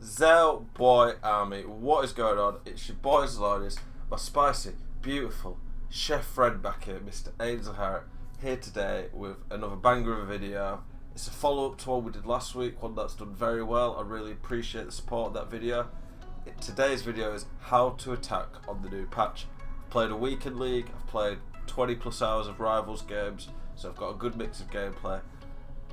Zel Boy Army, what is going on? It's your boy Zelonius, my spicy, beautiful chef friend back here, Mr. Ainsley Harrett, here today with another banger of a video. It's a follow-up to one we did last week, one that's done very well. I really appreciate the support of that video. Today's video is how to attack on the new patch. I've played a weekend league, I've played 20 plus hours of rivals games, so I've got a good mix of gameplay.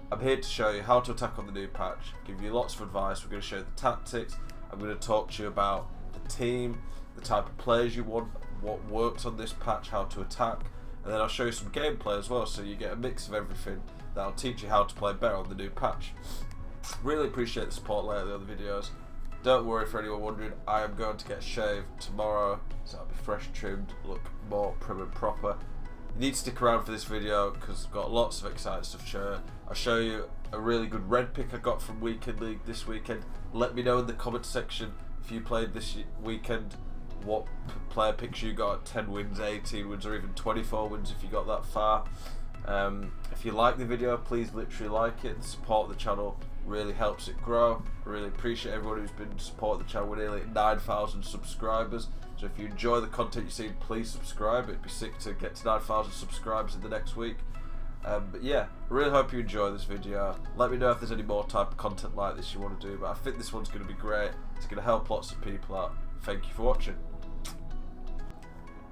I'm here to show you how to attack on the new patch, give you lots of advice. We're going to show you the tactics, I'm going to talk to you about the team, the type of players you want, what works on this patch, how to attack, and then I'll show you some gameplay as well, so you get a mix of everything that'll teach you how to play better on the new patch. Really appreciate the support lately on the videos. Don't worry for anyone wondering, I am going to get shaved tomorrow, so I'll be fresh trimmed, look more prim and proper. You need to stick around for this video because I've got lots of exciting stuff to show you. I'll show you a really good red pick I got from Weekend League this weekend. Let me know in the comment section if you played this weekend, what player picks you got at 10 wins, 18 wins, or even 24 wins if you got that far. If you like the video, please literally like it. The support of the channel really helps it grow. I really appreciate everyone who's been supporting the channel. We're nearly at 9,000 subscribers. So if you enjoy the content you see, please subscribe. It'd be sick to get to 9,000 subscribers in the next week. But yeah, I really hope you enjoy this video. Let me know if there's any more type of content like this you want to do. But I think this one's going to be great. It's going to help lots of people out. Thank you for watching.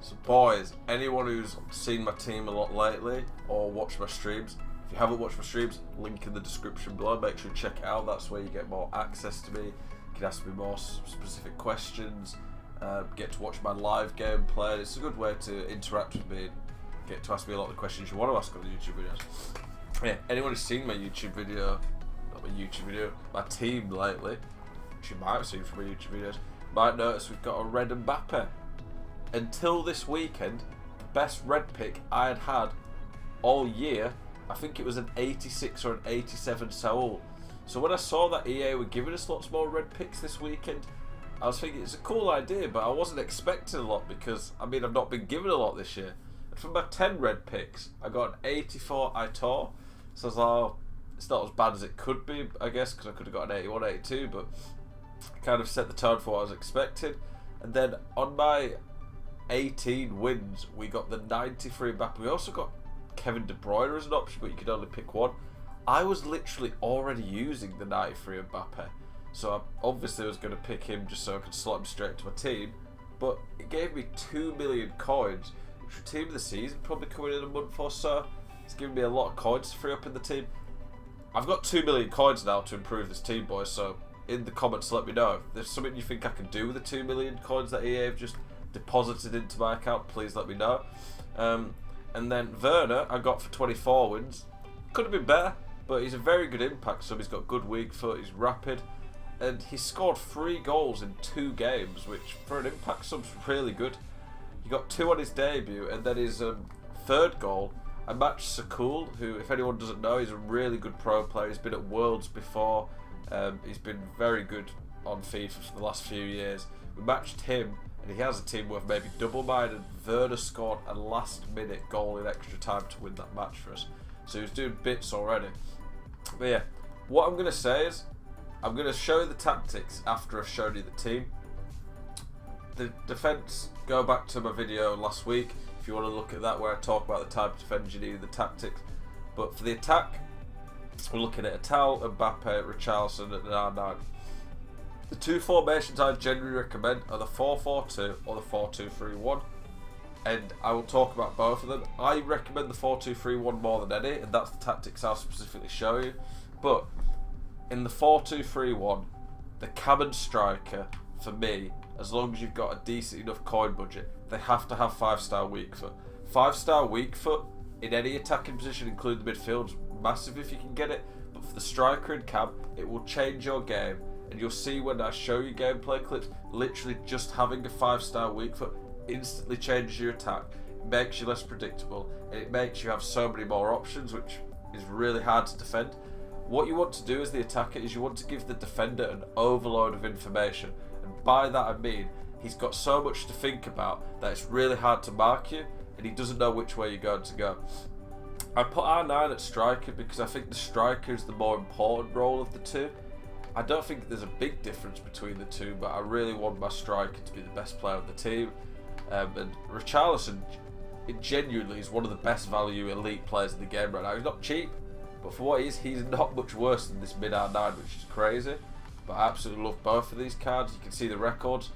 So boys, anyone who's seen my team a lot lately or watched my streams, if you haven't watched my streams, link in the description below. Make sure you check it out. That's where you get more access to me. You can ask me more specific questions. Get to watch my live gameplay. It's a good way to interact with me. Get to ask me a lot of the questions you want to ask on the YouTube videos. Yeah, anyone who's seen my YouTube video, my team lately, which you might have seen from my YouTube videos, might notice we've got a red Mbappe. Until this weekend, the best red pick I had all year, I think it was an 86 or an 87 Saul. So when I saw that EA were giving us lots more red picks this weekend, I was thinking it's a cool idea, but I wasn't expecting a lot because, I mean, I've not been given a lot this year. And from my 10 red picks, I got an 84 Aitor. So I was like, oh, it's not as bad as it could be, I guess, because I could have got an 81, 82, but kind of set the tone for what I was expecting. And then on my 18 wins, we got the 93 Mbappe. We also got Kevin De Bruyne as an option, but you could only pick one. I was literally already using the 93 Mbappe, so I obviously was going to pick him just so I could slot him straight to my team. But it gave me 2 million coins, which for team of the season probably coming in a month or so. It's given me a lot of coins to free up in the team. I've got 2 million coins now to improve this team, boys. So in the comments, let me know if there's something you think I can do with the 2 million coins that EA have just deposited into my account. Please let me know. And then Werner I got for 24 wins. Could have been better, but he's a very good impact sub. He's got good weak foot, he's rapid, and he scored 3 goals in 2 games, which for an impact sub's really good. He got 2 on his debut, and then his third goal, I matched Sakul, who, if anyone doesn't know, he's a really good pro player. He's been at Worlds before. He's been very good on FIFA for the last few years. We matched him, and he has a team worth maybe double mine, and Werner scored a last minute goal in extra time to win that match for us. So he was doing bits already. But yeah, what I'm going to say is, I'm going to show you the tactics after I've shown you the team. The defence, go back to my video last week if you want to look at that, where I talk about the type of defence you need, the tactics. But for the attack, we're looking at Atal, Mbappe, Richarlison and R9. The 2 formations I generally recommend are the 4-4-2 or the 4-2-3-1, and I will talk about both of them. I recommend the 4-2-3-1 more than any, and that's the tactics I'll specifically show you. But in the 4-2-3-1, the cabin striker, for me, as long as you've got a decent enough coin budget, they have to have 5-star weak foot. 5-star weak foot in any attacking position, including the midfield's massive if you can get it, but for the striker and cab, it will change your game. And you'll see when I show you gameplay clips, literally just having a 5-star weak foot instantly changes your attack. It makes you less predictable, and it makes you have so many more options, which is really hard to defend. What you want to do as the attacker is you want to give the defender an overload of information, and by that I mean he's got so much to think about that it's really hard to mark you, and he doesn't know which way you're going to go. I put R9 at striker because I think the striker is the more important role of the two. I don't think there's a big difference between the two, but I really want my striker to be the best player on the team. And Richarlison, it genuinely is one of the best value elite players in the game right now. He's not cheap, but for what he is, he's not much worse than this mid R9, which is crazy. But I absolutely love both of these cards. You can see the records.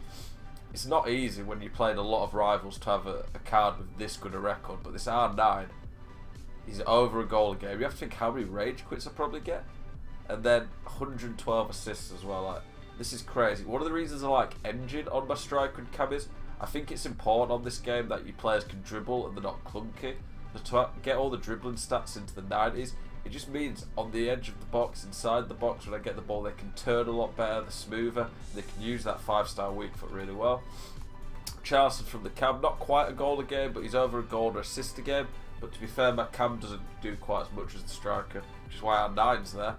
It's not easy when you're playing a lot of rivals to have a card with this good a record, but this R9, he's over a goal a game. You have to think how many rage quits I probably get. And then 112 assists as well. Like, this is crazy. One of the reasons I like Engine on my striker and cam is I think it's important on this game that your players can dribble and they're not clunky. But to get all the dribbling stats into the 90s, it just means on the edge of the box, inside the box, when I get the ball, they can turn a lot better, they're smoother, they can use that 5-star weak foot really well. Charleston from the cam, not quite a goal a game, but he's over a goal or assist a game. But to be fair, my cam doesn't do quite as much as the striker, which is why our 9's there.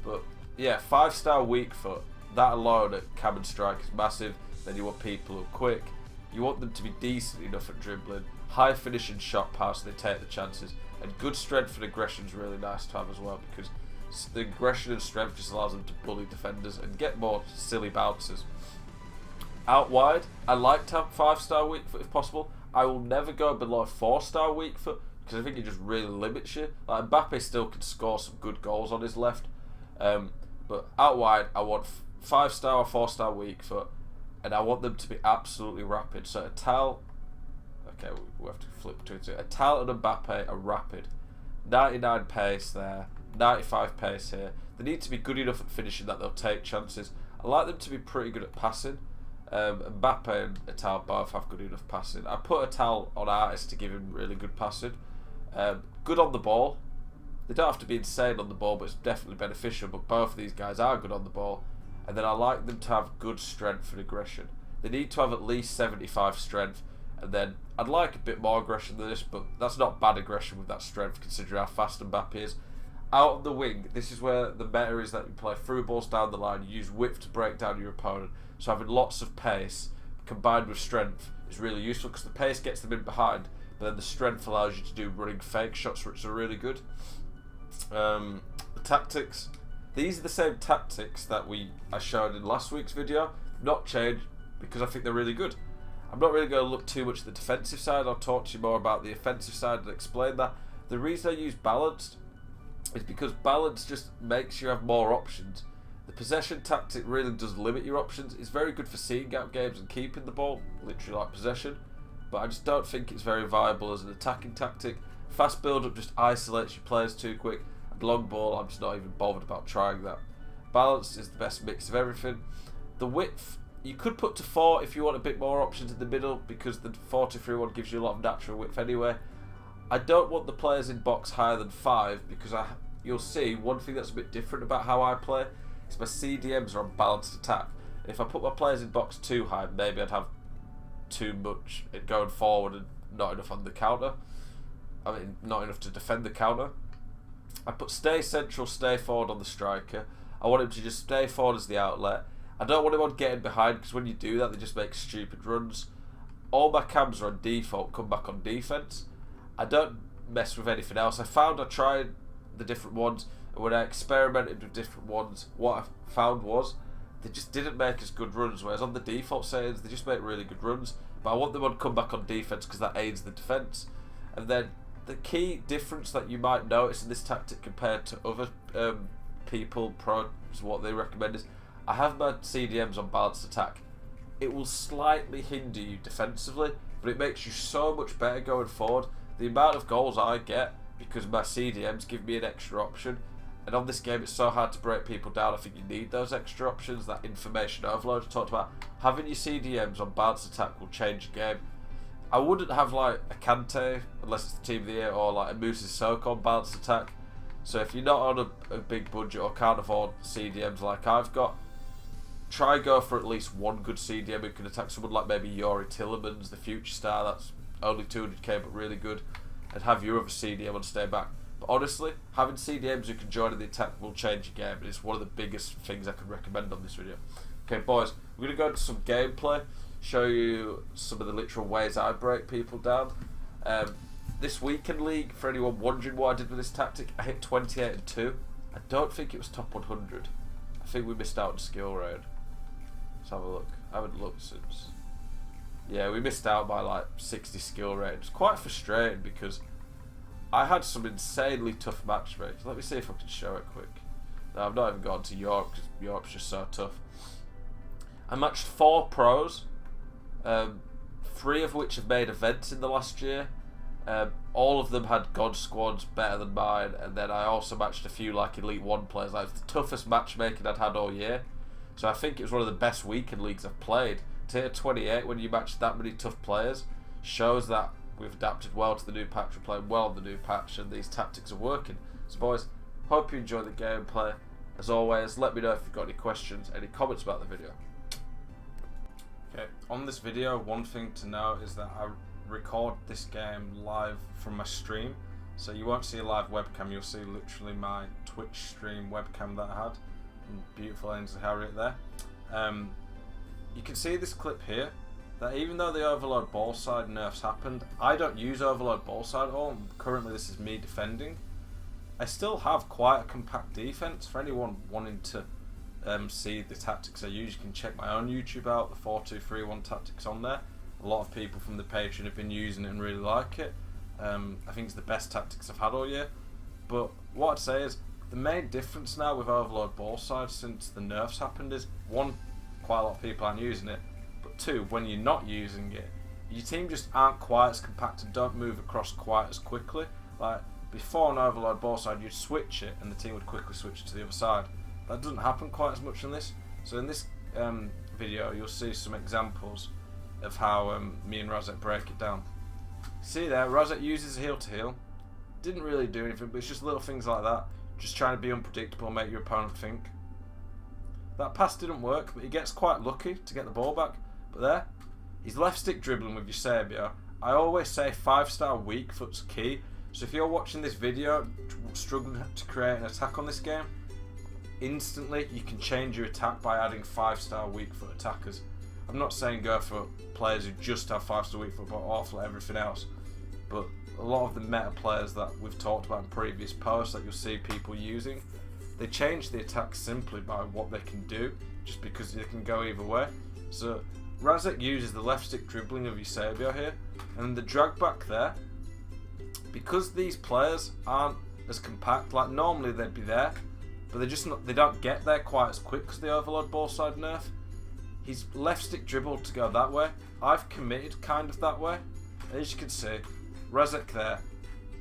But yeah, 5-star weak foot, that alone at cam and strike is massive. Then you want people who are quick. You want them to be decent enough at dribbling, high finishing shot pass, so they take the chances, and good strength and aggression is really nice to have as well, because the aggression and strength just allows them to bully defenders and get more silly bounces. Out wide, I like to have 5-star weak foot if possible. I will never go below 4-star weak foot because I think it just really limits you. Like Mbappe still can score some good goals on his left, but out wide I want 5-star or 4-star weak foot, and I want them to be absolutely rapid. So Tal, okay, we have to flip between two. Tal and Mbappe are rapid. 99 pace there, 95 pace here. They need to be good enough at finishing that they'll take chances. I like them to be pretty good at passing. Mbappe and Atal both have good enough passing. I put Atal on Artist to give him really good passing. Good on the ball. They don't have to be insane on the ball, but it's definitely beneficial. But both of these guys are good on the ball. And then I like them to have good strength and aggression. They need to have at least 75 strength. And then I'd like a bit more aggression than this, but that's not bad aggression with that strength considering how fast Mbappe is. Out on the wing, this is where the meta is that you play through balls down the line, you use width to break down your opponent. So having lots of pace combined with strength is really useful because the pace gets them in behind, but then the strength allows you to do running fake shots, which are really good. The tactics, these are the same tactics that I showed in last week's video, not changed because I think they're really good. I'm not really going to look too much at the defensive side. I'll talk to you more about the offensive side and explain that. The reason I use balanced is because balance just makes you have more options. The possession tactic really does limit your options. It's very good for seeing out games and keeping the ball, literally like possession, but I just don't think it's very viable as an attacking tactic. Fast build-up just isolates your players too quick, and long ball, I'm just not even bothered about trying that. Balance is the best mix of everything. The width, you could put to 4 if you want a bit more options in the middle, because the 4-3 one gives you a lot of natural width anyway. I don't want the players in box higher than 5 because you'll see one thing that's a bit different about how I play is my CDMs are on balanced attack. And if I put my players in box too high, maybe I'd have too much going forward and not enough on the counter. I mean, not enough to defend the counter. I put stay central, stay forward on the striker. I want him to just stay forward as the outlet. I don't want him on getting behind because when you do that, they just make stupid runs. All my cams are on default, come back on defense. I don't mess with anything else. I tried the different ones, and when I experimented with different ones, what I found was they just didn't make as good runs, whereas on the default settings, they just make really good runs. But I want them on come back on defense because that aids the defense. And then the key difference that you might notice in this tactic compared to other people, pros, what they recommend is I have my CDMs on balanced attack. It will slightly hinder you defensively, but it makes you so much better going forward. The amount of goals I get because my CDMs give me an extra option, and on this game it's so hard to break people down. I think you need those extra options, that information overload I talked about. Having your CDMs on balanced attack will change your game. I wouldn't have like a Kante unless it's the team of the year, or like a Moussa Sissoko on balanced attack. So if you're not on a big budget or can't afford CDMs like I've got, try go for at least one good CDM who can attack someone like maybe Yori Tillemans, the future star, that's only 200k but really good, and have your other CDM on stay back. But honestly, having CDMs who can join in the attack will change your game, and it's one of the biggest things I can recommend on this video. Okay boys, we're going to go into some gameplay, show you some of the literal ways I break people down. This weekend league, for anyone wondering what I did with this tactic, I hit 28 and 2. I don't think it was top 100. I think we missed out on skill raid. Let's have a look. I haven't looked since. Yeah, we missed out by like 60 skill raid. It's quite frustrating because I had some insanely tough matchmaking. Let me see if I can show it quick. No, I've not even gone to Europe because Europe's just so tough. I matched 4 pros, 3 of which have made events in the last year. All of them had God squads better than mine, and then I also matched a few like Elite 1 players. That was the toughest matchmaking I'd had all year. So I think it was one of the best weekend leagues I've played. Tier 28, when you match that many tough players, shows that we've adapted well to the new patch, we're playing well on the new patch, and these tactics are working. So boys, hope you enjoy the gameplay. As always, let me know if you've got any questions, any comments about the video. Okay, on this video, one thing to know is that I record this game live from my stream, so you won't see a live webcam, you'll see literally my Twitch stream webcam that I had, and beautiful Ainsley Harriet there. You can see this clip here, that even though the overload ball side nerfs happened, I don't use overload ball side at all. Currently this is me defending. I still have quite a compact defense. For anyone wanting to see the tactics I use, you can check my own YouTube out, the 4-2-3-1 tactics on there. A lot of people from the Patreon have been using it and really like it. I think it's the best tactics I've had all year. But what I'd say is, the main difference now with overload ball side since the nerfs happened is, 1, quite a lot of people aren't using it, but 2, when you're not using it, your team just aren't quite as compact and don't move across quite as quickly. Like, before an overload ball side, you'd switch it and the team would quickly switch it to the other side. That doesn't happen quite as much in this. So in this video, you'll see some examples of how me and Razek break it down. See there, Razek uses heal to heal. Didn't really do anything, but it's just little things like that. Just trying to be unpredictable, make your opponent think. That pass didn't work, but he gets quite lucky to get the ball back. But there, he's left stick dribbling with Eusebio. I always say 5-star weak foot's key. So if you're watching this video struggling to create an attack on this game, instantly you can change your attack by adding 5-star weak foot attackers. I'm not saying go for players who just have 5-star weak foot but awful at everything else. But a lot of the meta players that we've talked about in previous posts that you'll see people using, they change the attack simply by what they can do, just because they can go either way. So Razek uses the left stick dribbling of Eusebio here, and the drag back there, because these players aren't as compact, like normally they'd be there, but they don't get there quite as quick because the overload ball side nerf. He's left stick dribbled to go that way. I've committed kind of that way. As you can see, Razek there,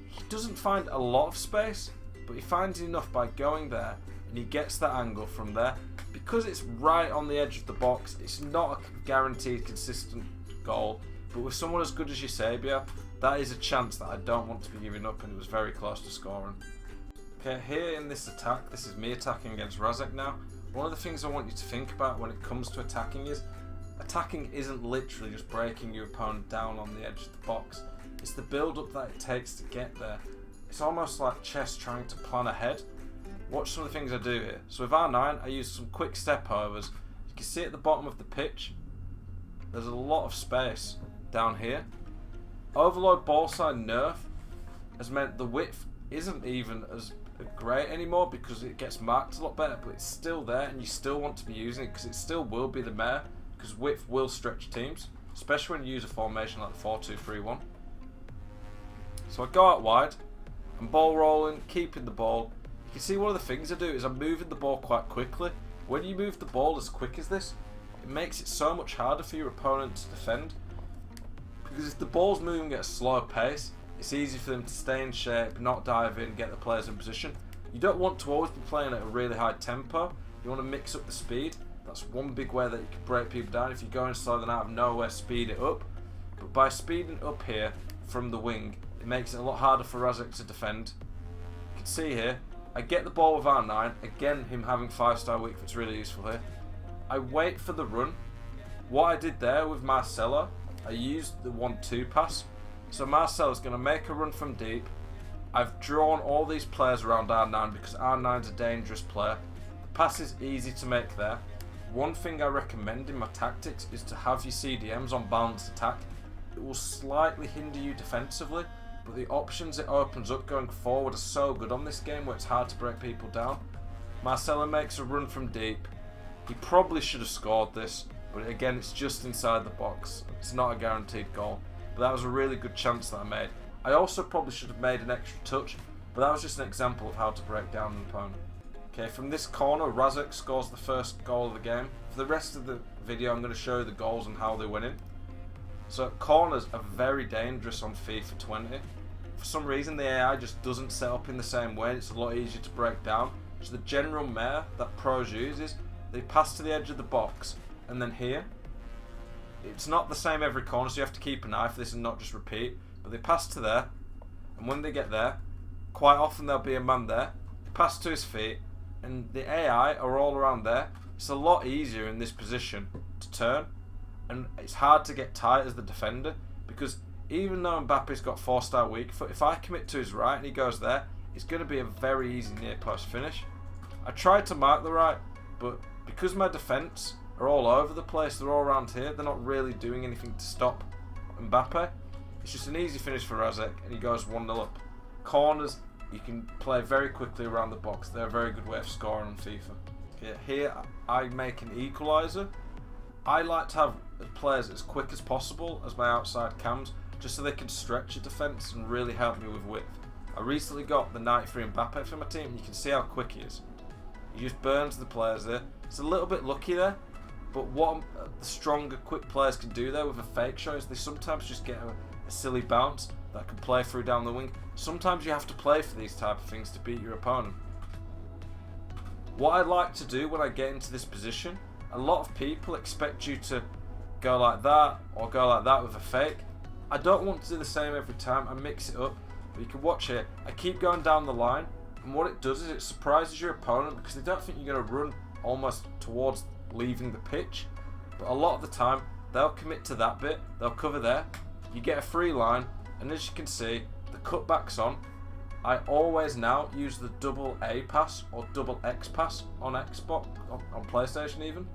he doesn't find a lot of space, but he finds enough by going there, and he gets that angle from there. Because it's right on the edge of the box, it's not a guaranteed consistent goal, but with someone as good as Eusebio, that is a chance that I don't want to be giving up, and it was very close to scoring. Okay, here in this attack, this is me attacking against Razek now. One of the things I want you to think about when it comes to attacking is, attacking isn't literally just breaking your opponent down on the edge of the box. It's the build-up that it takes to get there. It's almost like chess trying to plan ahead. Watch some of the things I do here. So with R9, I use some quick step overs. You can see at the bottom of the pitch, there's a lot of space down here. Overload ball side nerf has meant the width isn't even as great anymore because it gets marked a lot better, but it's still there and you still want to be using it because it still will be the meta, because width will stretch teams, especially when you use a formation like the 4-2-3-1. So I go out wide, I'm ball rolling, keeping the ball. You can see one of the things I do is I'm moving the ball quite quickly. When you move the ball as quick as this, it makes it so much harder for your opponent to defend, because if the ball's moving at a slower pace, it's easy for them to stay in shape, not dive in, get the players in position. You don't want to always be playing at a really high tempo. You want to mix up the speed. That's one big way that you can break people down. If you're going slow, then out of nowhere, speed it up. But by speeding up here from the wing, it makes it a lot harder for Razek to defend. You can see here, I get the ball with R9. Again, him having 5-star weak foot's really useful here. I wait for the run. What I did there with Marcelo, I used the 1-2 pass. So Marcelo's going to make a run from deep. I've drawn all these players around R9 because R9's a dangerous player. The pass is easy to make there. One thing I recommend in my tactics is to have your CDMs on balanced attack. It will slightly hinder you defensively, but the options it opens up going forward are so good on this game where it's hard to break people down. Marcelo makes a run from deep. He probably should have scored this, but again, it's just inside the box. It's not a guaranteed goal. But that was a really good chance that I made. I also probably should have made an extra touch, but that was just an example of how to break down an opponent. Okay, from this corner, Razek scores the first goal of the game. For the rest of the video, I'm going to show you the goals and how they win in. So corners are very dangerous on FIFA 20. For some reason, the AI just doesn't set up in the same way. It's a lot easier to break down. So the general mare that pros use is they pass to the edge of the box, and then here, it's not the same every corner, so you have to keep an eye for this and not just repeat. But they pass to there, and when they get there, quite often there'll be a man there. They pass to his feet, and the AI are all around there. It's a lot easier in this position to turn, and it's hard to get tight as the defender, because even though Mbappe's got 4-star weak foot, if I commit to his right and he goes there, it's going to be a very easy near post finish. I tried to mark the right, but because my defence are all over the place, they're all around here, they're not really doing anything to stop Mbappe. It's just an easy finish for Razek, and he goes 1-0 up. Corners, you can play very quickly around the box. They're a very good way of scoring on FIFA. Yeah, here I make an equaliser. I like to have players as quick as possible as my outside cams, just so they can stretch a defence and really help me with width. I recently got the 93 Mbappe for my team, and you can see how quick he is. He just burns the players there. It's a little bit lucky there, but what the stronger, quick players can do there with a fake shot is they sometimes just get a silly bounce that can play through down the wing. Sometimes you have to play for these type of things to beat your opponent. What I like to do when I get into this position, a lot of people expect you to go like that or go like that with a fake. I don't want to do the same every time. I mix it up. But you can watch here. I keep going down the line, and what it does is it surprises your opponent because they don't think you're going to run almost towards leaving the pitch. But a lot of the time, they'll commit to that bit. They'll cover there. You get a free line, and as you can see, the cutback's on. I always now use the double A pass or double X pass on Xbox, on PlayStation even.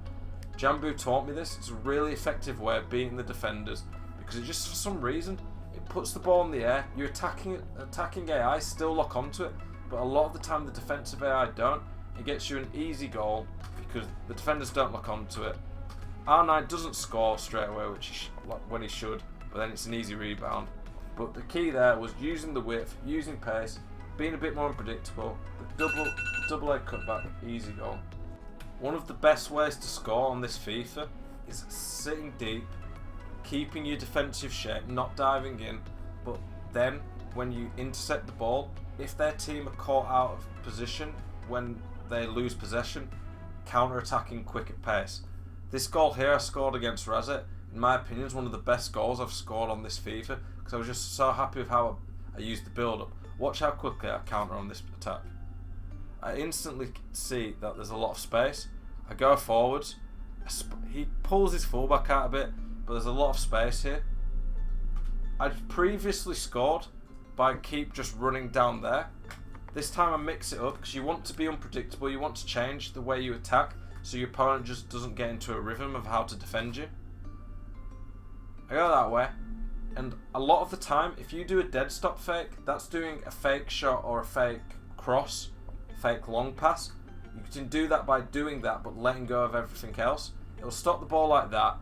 Jambu taught me this. It's a really effective way of beating the defenders because it just, for some reason, it puts the ball in the air. You're attacking AI still lock onto it, but a lot of the time the defensive AI don't. It gets you an easy goal because the defenders don't lock onto it. R9 doesn't score straight away, when he should, but then it's an easy rebound. But the key there was using the width, using pace, being a bit more unpredictable. The double A cutback, easy goal. One of the best ways to score on this FIFA is sitting deep, keeping your defensive shape, not diving in, but then when you intercept the ball, if their team are caught out of position when they lose possession, counter-attacking quick at pace. This goal here I scored against Razek, in my opinion, is one of the best goals I've scored on this FIFA because I was just so happy with how I used the build-up. Watch how quickly I counter on this attack. I instantly see that there's a lot of space. I go forwards. He pulls his fullback out a bit, but there's a lot of space here. I'd previously scored by keep just running down there. This time I mix it up because you want to be unpredictable. You want to change the way you attack so your opponent just doesn't get into a rhythm of how to defend you. I go that way, and a lot of the time, if you do a dead stop fake, that's doing a fake shot or a fake cross, fake long pass. You can do that by doing that, but letting go of everything else. It'll stop the ball like that.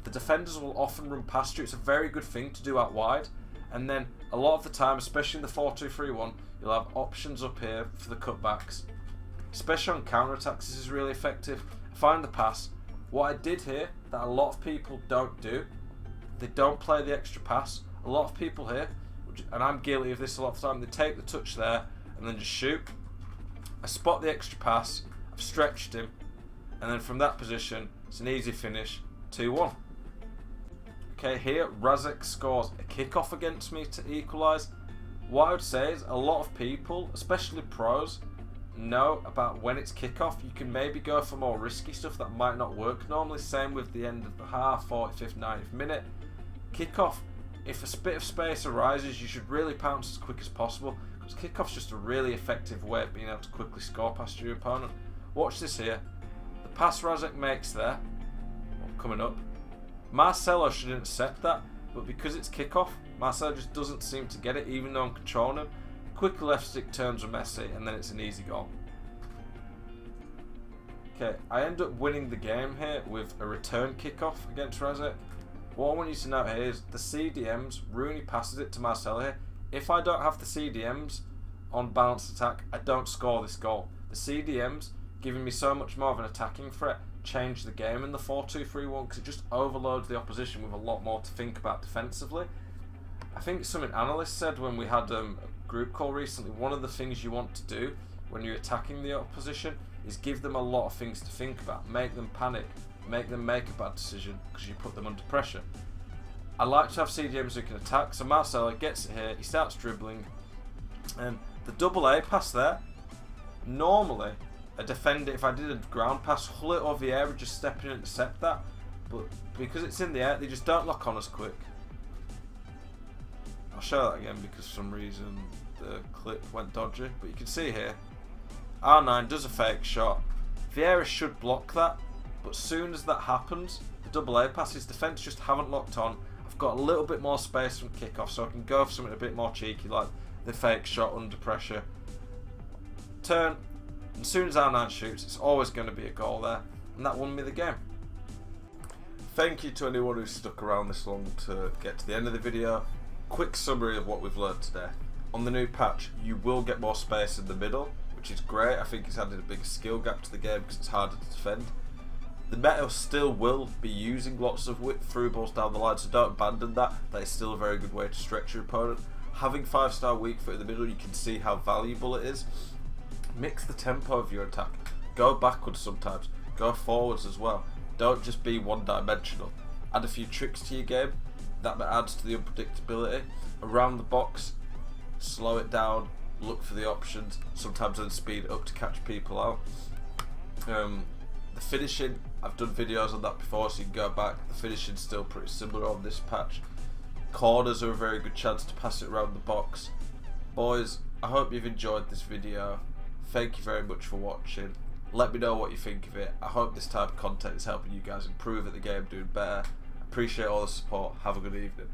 The defenders will often run past you. It's a very good thing to do out wide. And then a lot of the time, especially in the 4-2-3-1, you'll have options up here for the cutbacks. Especially on counter-attacks, this is really effective. Find the pass. What I did here that a lot of people don't do, they don't play the extra pass. A lot of people here, and I'm guilty of this a lot of the time, they take the touch there and then just shoot. I spot the extra pass, I've stretched him, and then from that position, it's an easy finish, 2-1. Okay, here Razek scores a kickoff against me to equalise. What I would say is a lot of people, especially pros, know about when it's kickoff. You can maybe go for more risky stuff that might not work normally. Same with the end of the half, 45th, 90th minute. Kickoff, if a bit of space arises, you should really pounce as quick as possible because kickoff's just a really effective way of being able to quickly score past your opponent. Watch this here. The pass Razek makes there, coming up. Marcelo should intercept that, but because it's kickoff, Marcelo just doesn't seem to get it even though I'm controlling him. Quick left stick turns with Messi and then it's an easy goal. Okay, I end up winning the game here with a return kickoff against Razek. What I want you to know here is the CDMs, Rooney passes it to Marcelo here. If I don't have the CDMs on balanced attack, I don't score this goal. The CDMs, giving me so much more of an attacking threat, change the game in the 4-2-3-1 because it just overloads the opposition with a lot more to think about defensively. I think something analysts said when we had a group call recently, one of the things you want to do when you're attacking the opposition is give them a lot of things to think about, make them panic, make them make a bad decision because you put them under pressure. I like to have CDMs who can attack, so Marcelo gets it here, he starts dribbling, and the double A pass there, normally a defender, if I did a ground pass, Hullet or Vieira would just step in and intercept that, but because it's in the air, they just don't lock on as quick. I'll show that again because for some reason the clip went dodgy, but you can see here, R9 does a fake shot, Vieira should block that, but as soon as that happens, the double A pass, his defence just haven't locked on. I've got a little bit more space from kickoff, so I can go for something a bit more cheeky like the fake shot under pressure. Turn, and as soon as R9 shoots, it's always going to be a goal there, and that won me the game. Thank you to anyone who stuck around this long to get to the end of the video. Quick summary of what we've learned today. On the new patch, you will get more space in the middle, which is great. I think it's added a big skill gap to the game because it's harder to defend. The meta still will be using lots of whip through balls down the line, so don't abandon that. That is still a very good way to stretch your opponent. Having 5-star weak foot in the middle, you can see how valuable it is. Mix the tempo of your attack. Go backwards sometimes. Go forwards as well. Don't just be one-dimensional. Add a few tricks to your game. That adds to the unpredictability. Around the box, slow it down. Look for the options. Sometimes then speed it up to catch people out. The finishing, I've done videos on that before, so you can go back. The finishing's still pretty similar on this patch. Corners are a very good chance to pass it around the box. Boys, I hope you've enjoyed this video. Thank you very much for watching. Let me know what you think of it. I hope this type of content is helping you guys improve at the game, doing better. Appreciate all the support. Have a good evening.